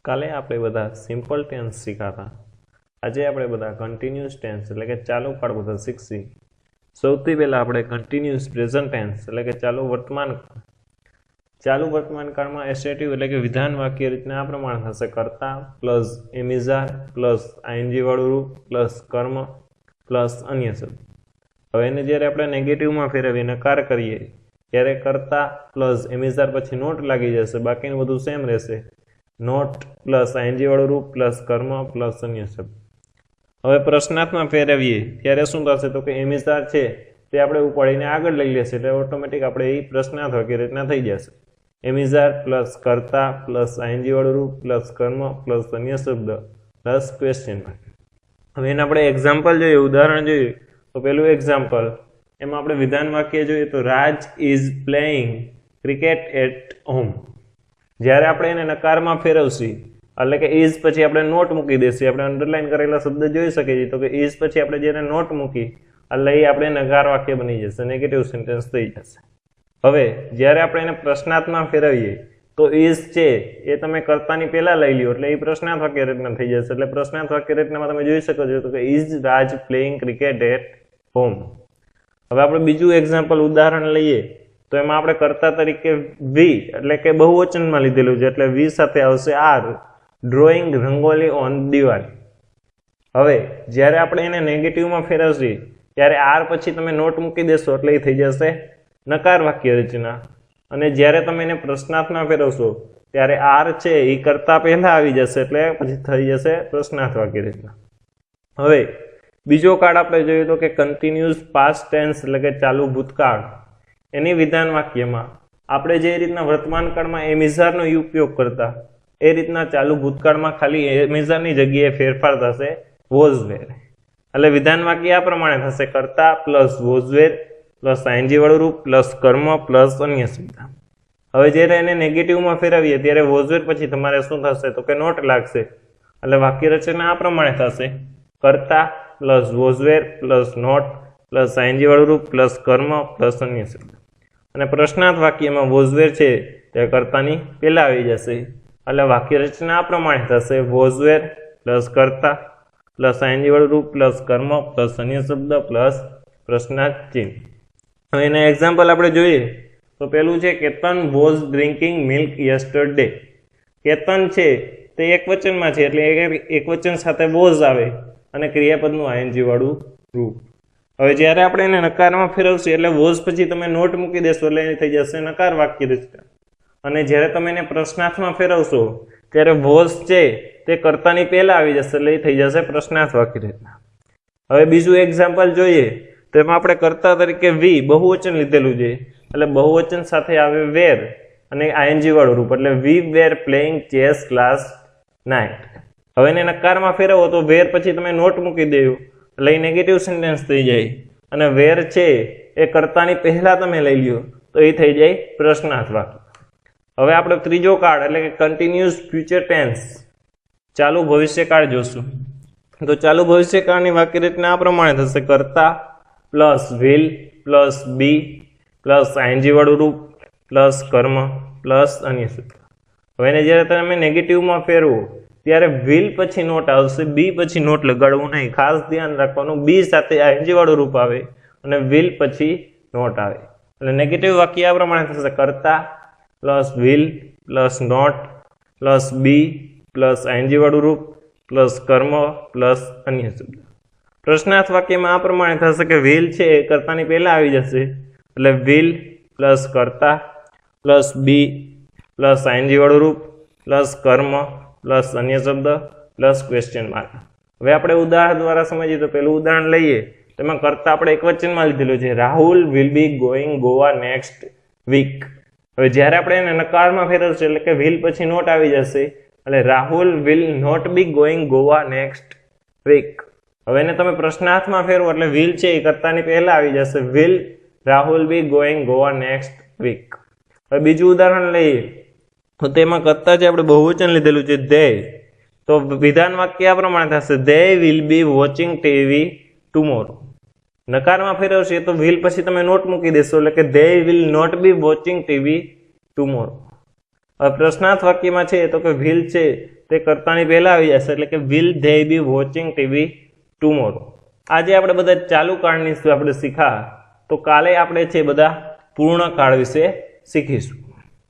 કાલે આપણે બધા સિમ્પલ ટેન્સ શીખાતા. આજે આપણે બધા કન્ટિન્યુઅસ ટેન્સ એટલે કે ચાલુ કાળ બધા શીખશી. સૌથી પહેલા આપણે કન્ટિન્યુઅસ પ્રેઝન્ટ ટેન્સ એટલે કે ચાલુ વર્તમાન કાળમાં એસેટિવ એટલે કે વિધાન વાક્ય રીતના આ પ્રમાણે થશે: કર્તા પ્લસ એમિઝાર પ્લસ આઈએનજી વાળું રૂપ પ્લસ કર્મ પ્લસ અન્ય શબ્દ. હવે એને જ્યારે આપણે નેગેટિવમાં ફેરવીએ નકાર કરીએ ત્યારે કર્તા પ્લસ એમિઝાર પછી નોટ લાગી જશે, બાકીનું બધું સેમ રહેશે. નોટ પ્લસ આઈએનજી વાળું રૂપ પ્લસ કર્મ પ્લસ અન્ય શબ્દ. હવે પ્રશ્નાર્થમાં ફેરવીએ ત્યારે શું થશે તો કે એમિઝાર છે તે આપણે ઉપાડીને આગળ લઈ લેશે એટલે ઓટોમેટિક આપણે એ પ્રશ્નાર્થ વાક્ય રીતના થઈ જશે. એમિઝાર પ્લસ કર્તા પ્લસ આઈએનજી વાળું રૂપ પ્લસ કર્મ પ્લસ અન્ય શબ્દ પ્લસ ક્વેશ્ચન માર્ક. હવે એને આપણે એક્ઝામ્પલ જોઈએ, ઉદાહરણ જોઈએ. તો પેલું એક્ઝામ્પલ એમાં આપણે વિધાન વાક્ય જોઈએ તો Raj is playing cricket at home. જ્યારે આપણે એને નકારમાં ફેરવશી એટલે કે ઇઝ પછી આપણે નોટ મૂકી દેશી. આપણે અંડરલાઈન કરેલા શબ્દ જોઈ શકીએ છીએ તો કે ઇઝ પછી આપણે જ્યારે નોટ મૂકી એટલે એ આપણે નકાર વાક્ય બની જશે, નેગેટિવ સેન્ટેન્સ થઈ જશે. હવે જ્યારે આપણે એને પ્રશ્નાર્થમાં ફેરવીએ તો ઇઝ છે એ તમે કર્તાની પહેલા લઈ લ્યો એટલે એ પ્રશ્નાર્થ વાક્ય રચના થઈ જશે. એટલે પ્રશ્નાર્થ વાક્ય રચનામાં તમે જોઈ શકો છો તો કે is Raj playing cricket at home. હવે આપણે બીજું એક્ઝામ્પલ ઉદાહરણ લઈએ તો એમાં આપણે કર્તા તરીકે વી એટલે કે બહુવચનમાં લીધેલું છે એટલે વી સાથે આવશે આર, ડ્રોઈંગ રંગોલી ઓન દિવાલ. હવે જ્યારે આપણે એને નેગેટિવમાં ફેરવશી ત્યારે આર પછી તમે નોટ મૂકી દેશો એટલે એ થઈ જશે નકાર વાક્ય રચના. અને જ્યારે તમે એને પ્રશ્નાર્થમાં ફેરવશો ત્યારે આર છે એ કરતા પહેલા આવી જશે એટલે પછી થઈ જશે પ્રશ્નાર્થ વાક્ય રચના. હવે બીજો કાળ આપણે જોઈએ તો કે કન્ટિન્યુઅસ પાસ્ટ ટેન્સ એટલે કે ચાલુ ભૂતકાળ. એની વિધાન વાક્યમાં આપણે જે રીતના વર્તમાન કાળમાં એમિઝારનો ઉપયોગ કરતા એ રીતના ચાલુ ભૂતકાળમાં ખાલી એમિઝારની જગ્યાએ ફેરફાર થશે વોઝ વેર. એટલે વિધાન વાક્ય આ પ્રમાણે થશે: કર્તા plus was were plus ING વાળું રૂપ પ્લસ કર્મ પ્લસ અન્ય શબ્દ. હવે જ્યારે એને નેગેટિવમાં ફેરવીએ ત્યારે વોઝ વેર પછી તમારે શું થશે તો કે નોટ લાગશે એટલે વાક્ય રચના આ પ્રમાણે થશે: કર્તા plus was were plus not plus ING વાળું રૂપ પ્લસ કર્મ પ્લસ અન્ય શબ્દ. અને પ્રશ્નાર્થ વાક્યમાં વોઝવેર છે તે કર્તાની પહેલા આવી જશે એટલે વાક્ય રચના આ પ્રમાણે થશે: વોઝવેર પ્લસ કર્તા પ્લસ આઈએનજી વાળું રૂપ પ્લસ કર્મ પ્લસ અન્ય શબ્દ પ્લસ પ્રશ્નાર્થ ચિહ્ન. હવે એના એક્ઝામ્પલ આપણે જોઈએ તો પેલું છે Ketan was drinking milk yesterday. Ketan છે તે એક વચનમાં છે એટલે એક વચન સાથે વોઝ આવે અને ક્રિયાપદનું આઈએનજી વાળું રૂપ. હવે જ્યારે આપણે એને નકારમાં ફેરવશું એટલે વોઝ પછી તમે નોટ મૂકી દેશો એટલે એ થઈ જશે નકાર વાક્ય રચના. અને જ્યારે તમે એને પ્રશ્નાર્થમાં ફેરવશો ત્યારે વોઝ છે તે કર્તાની પહેલા આવી જશે એટલે એ થઈ જશે પ્રશ્નાર્થ વાક્ય રચના. હવે બીજું એક્ઝામ્પલ જોઈએ તો એમાં આપણે કર્તા તરીકે વી બહુવચન લીધેલું છે એટલે બહુવચન સાથે આવે વેર અને આઈએનજી વાળું રૂપ એટલે we were playing chess last night. હવે એને નકારમાં ફેરવો તો વેર પછી તમે નોટ મૂકી દેવું એટલે એ નેગેટિવ સેન્ટેન્સ થઈ જાય અને વેર છે એ કર્તાની પહેલા તમે લઈ લ્યો તો એ થઈ જાય પ્રશ્નાર્થ વાક્ય. હવે આપણે ત્રીજો કાળ એટલે કે કન્ટિન્યુઅસ ફ્યુચર ટેન્સ ચાલુ ભવિષ્યકાળ જોશું. તો ચાલુ ભવિષ્યકાળની વાક્ય રચના આ પ્રમાણે થશે: કર્તા plus will plus be plus ING વાળું રૂપ પ્લસ કર્મ પ્લસ અન્ય શબ્દ. હવે એને જ્યારે તમે નેગેટિવમાં ફેરવો ત્યારે વિલ પછી નોટ આવશે, બી પછી નોટ લગાડવું નહીં. ખાસ ધ્યાન રાખવાનું બી સાથે આઈએનજી વાળું રૂપ આવે અને વિલ પછી નોટ આવે એટલે નેગેટિવ વાક્ય આ પ્રમાણે થશે: કર્તા plus will plus not plus be plus ING વાળું રૂપ પ્લસ કર્મ પ્લસ અન્ય શબ્દ. પ્રશ્નાર્થ વાક્યમાં આ પ્રમાણે થશે કે વિલ છે એ કર્તાની પહેલા આવી જશે એટલે વિલ પ્લસ કર્તા પ્લસ બી પ્લસ આઈએનજી વાળું રૂપ પ્લસ કર્મ પ્લસ અન્ય શબ્દ પ્લસ ક્વેશ્ચન માર્ક. હવે આપણે ઉદાહરણ દ્વારા સમજીએ તો પેલું ઉદાહરણ લઈએ તેમાં કરતા આપણે એક વચનમાં લીધેલું છે: Rahul will be going Goa next week. હવે જ્યારે આપણે એને નકારમાં ફેરવશું એટલે કે વિલ પછી નોટ આવી જશે એટલે Rahul will not be going Goa next week. હવે એને તમે પ્રશ્નાર્થમાં ફેરવો એટલે વિલ છે એ કર્તાની પહેલા આવી જશે: will Rahul be going Goa next week. હવે બીજું ઉદાહરણ લઈએ તો તેમાં કરતા જે આપણે બહુવચન લીધેલું છે ધે. તો વિધાન વાક્ય આ પ્રમાણે થશે: they will be watching TV tomorrow. નકારમાં ફેરવશે તો વિલ પછી તમે નોટ મૂકી દેશો એટલે કે they will not be watching TV tomorrow. પ્રશ્નાર્થ વાક્યમાં છે તો કે વિલ છે તે કરતાની પહેલાં આવી જશે, એટલે કે will they B watching TV tomorrow. આજે આપણે બધા ચાલુ કાળની આપણે શીખા, તો કાલે આપણે છે બધા પૂર્ણ કાળ વિશે શીખીશું.